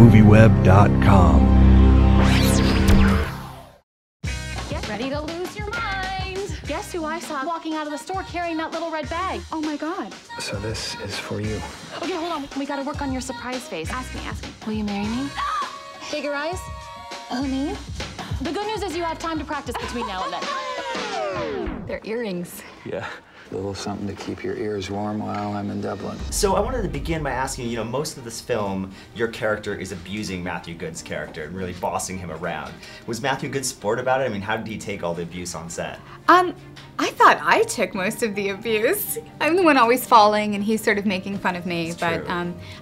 MovieWeb.com. Get ready to lose your mind. Guess who I saw walking out of the store carrying that little red bag? Oh my God. So this is for you. Okay, hold on. We gotta work on your surprise face. Ask me. Will you marry me? Bigger eyes? Oh, me? The good news is you have time to practice between now and then. They're earrings. Yeah. A little something to keep your ears warm while I'm in Dublin. So I wanted to begin by asking you, most of this film, your character is abusing Matthew Goode's character and really bossing him around. Was Matthew Goode sport about it? I mean, how did he take all the abuse on set? I thought I took most of the abuse. I'm the one always falling and he's sort of making fun of me, but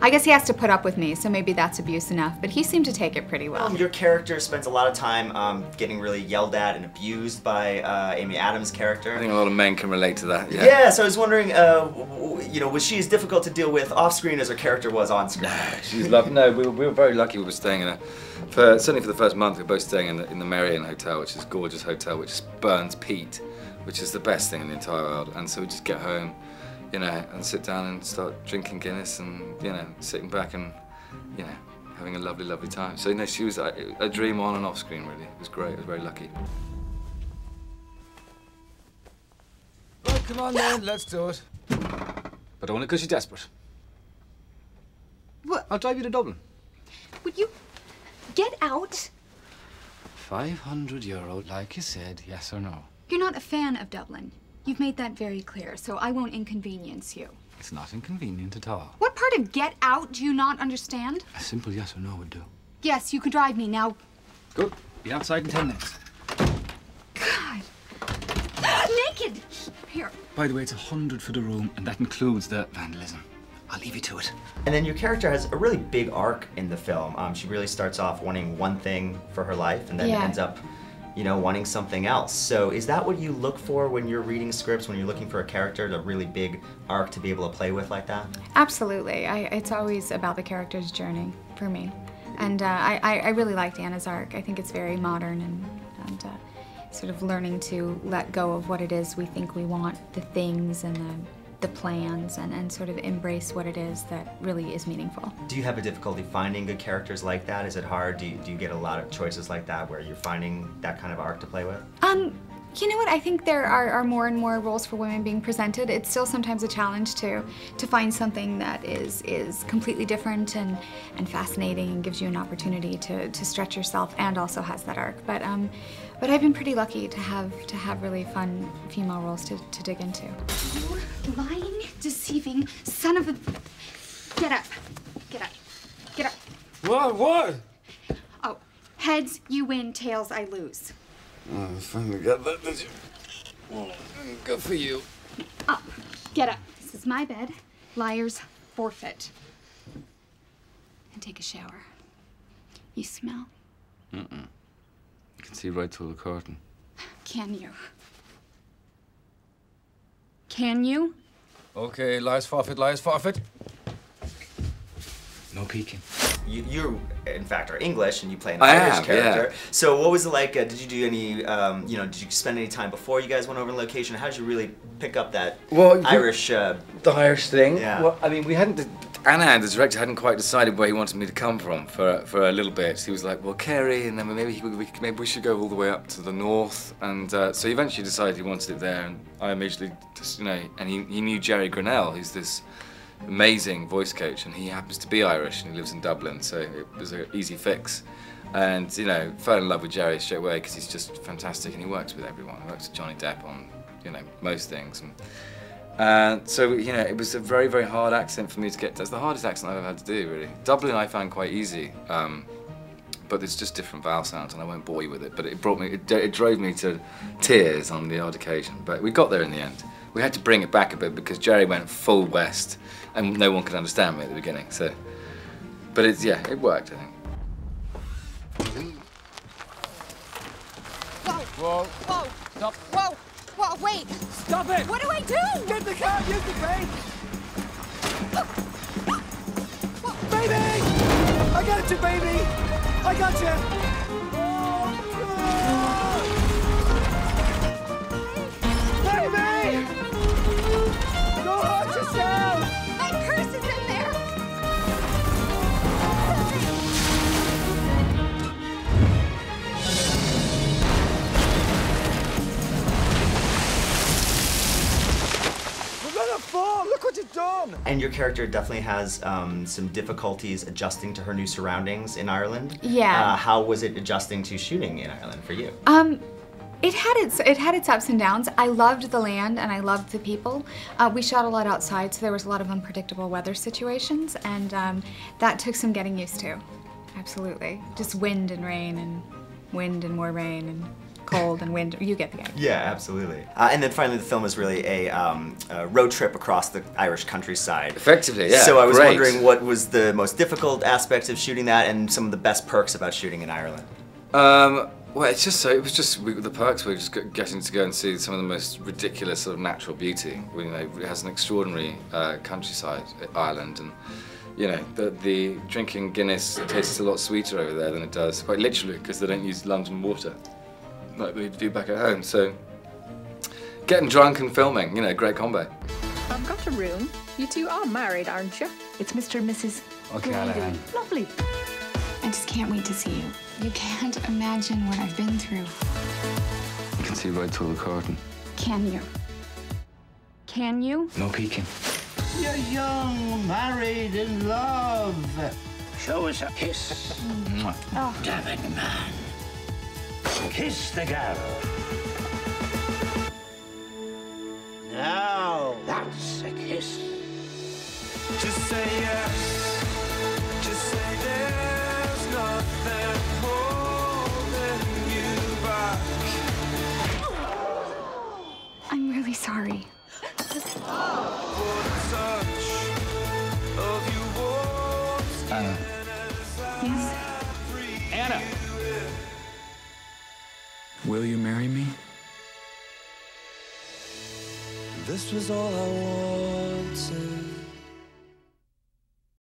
I guess he has to put up with me, so maybe that's abuse enough, but he seemed to take it pretty well. Your character spends a lot of time getting really yelled at and abused by Amy Adams' character. I think a lot of men can relate to that, yeah. Yeah, so I was wondering, was she as difficult to deal with off-screen as her character was on-screen? She's lovely. No, we were very lucky. We were staying in certainly for the first month, we were both staying in the Marion Hotel, which is a gorgeous hotel, which burns peat, which is the best thing in the entire world. And so we just get home, and sit down and start drinking Guinness and, sitting back and, having a lovely, lovely time. So, she was a dream on and off screen, really. It was great. I was very lucky. Right, come on then, let's do it. But only because you're desperate. What? I'll drive you to Dublin. Would you get out? €500, like you said, yes or no? You're not a fan of Dublin. You've made that very clear, so I won't inconvenience you. It's not inconvenient at all. What part of get out do you not understand? A simple yes or no would do. Yes, you can drive me now. Good. Be outside in 10 minutes. God. Naked! Here. By the way, it's 100 for the room, and that includes the vandalism. I'll leave you to it. And then your character has a really big arc in the film. She really starts off wanting one thing for her life, and then ends up, wanting something else. So is that what you look for when you're reading scripts, when you're looking for a character, a really big arc to be able to play with like that? Absolutely. It's always about the character's journey for me. And I really liked Anna's arc. I think it's very modern and sort of learning to let go of what it is we think we want, the things and the plans, and sort of embrace what it is that really is meaningful. Do you have a difficulty finding good characters like that? Is it hard? Do you get a lot of choices like that where you're finding that kind of arc to play with? You know what? I think there are more and more roles for women being presented. It's still sometimes a challenge to find something that is completely different and fascinating and gives you an opportunity to stretch yourself and also has that arc. But I've been pretty lucky to have really fun female roles to dig into. You lying, deceiving son of a... Get up. Get up. Get up. What? Oh, heads you win, tails I lose. Oh, I finally got that, did you? Oh, good for you. Up. Get up. This is my bed. Liars forfeit. And take a shower. You smell? You can see right through the curtain. Can you? Can you? Okay, liars forfeit, liars forfeit. No peeking. You in fact, are English, and you play an Irish character. Yeah. So what was it like? Did you do any, did you spend any time before you guys went over on location? How did you really pick up that Irish... The Irish thing? Yeah. Well, I mean, we hadn't... Anna, the director, hadn't quite decided where he wanted me to come from for a little bit. He was like, well, Kerry, and then maybe we should go all the way up to the north. And so he eventually decided he wanted it there, and I immediately just, and he knew Jerry Grinnell, who's this amazing voice coach, and he happens to be Irish, and he lives in Dublin, so it was an easy fix. And, fell in love with Jerry straight away, because he's just fantastic, and he works with everyone. He works with Johnny Depp on, most things. And so, it was a very, very hard accent for me to get. That's the hardest accent I've ever had to do, really. Dublin I found quite easy, but there's just different vowel sounds, and I won't bore you with it, but it drove me to tears on the odd occasion. But we got there in the end. We had to bring it back a bit because Jerry went full west, and no one could understand me at the beginning, so. But it worked, I think. Whoa. Whoa! Stop. Whoa! Whoa, wait! Stop it! What do I do? Get the car, use the brake! Baby! I got you, baby! I got you! Baby! Don't hurt yourself! My purse is in there! your character definitely has some difficulties adjusting to her new surroundings in Ireland. Yeah. How was it adjusting to shooting in Ireland for you? It had its ups and downs. I loved the land and I loved the people. We shot a lot outside, so there was a lot of unpredictable weather situations, and that took some getting used to. Absolutely. Just wind and rain and wind and more rain and cold and wind. You get the idea. Yeah, absolutely. And then finally, the film is really a road trip across the Irish countryside. Effectively, yeah. So I was wondering what was the most difficult aspects of shooting that, and some of the best perks about shooting in Ireland. Well, it was just the perks were just getting to go and see some of the most ridiculous sort of natural beauty. You know, it has an extraordinary countryside, Ireland, and you know, the drinking Guinness tastes a lot sweeter over there than it does, quite literally, because they don't use London water like they do back at home. So, getting drunk and filming, you know, great combo. I've got a room. You two are married, aren't you? It's Mr. and Mrs. O'Callaghan. Lovely. I just can't wait to see you. You can't imagine what I've been through. You can see right through the curtain. Can you? Can you? No peeking. You're young, married, in love. Show us a kiss. Oh. Damn it, man. Kiss the girl. Now, that's a kiss. Just say yes. Just say there's nothing holding you back. I'm really sorry. Anna. Yes. Anna! Will you marry me? This was all I wanted.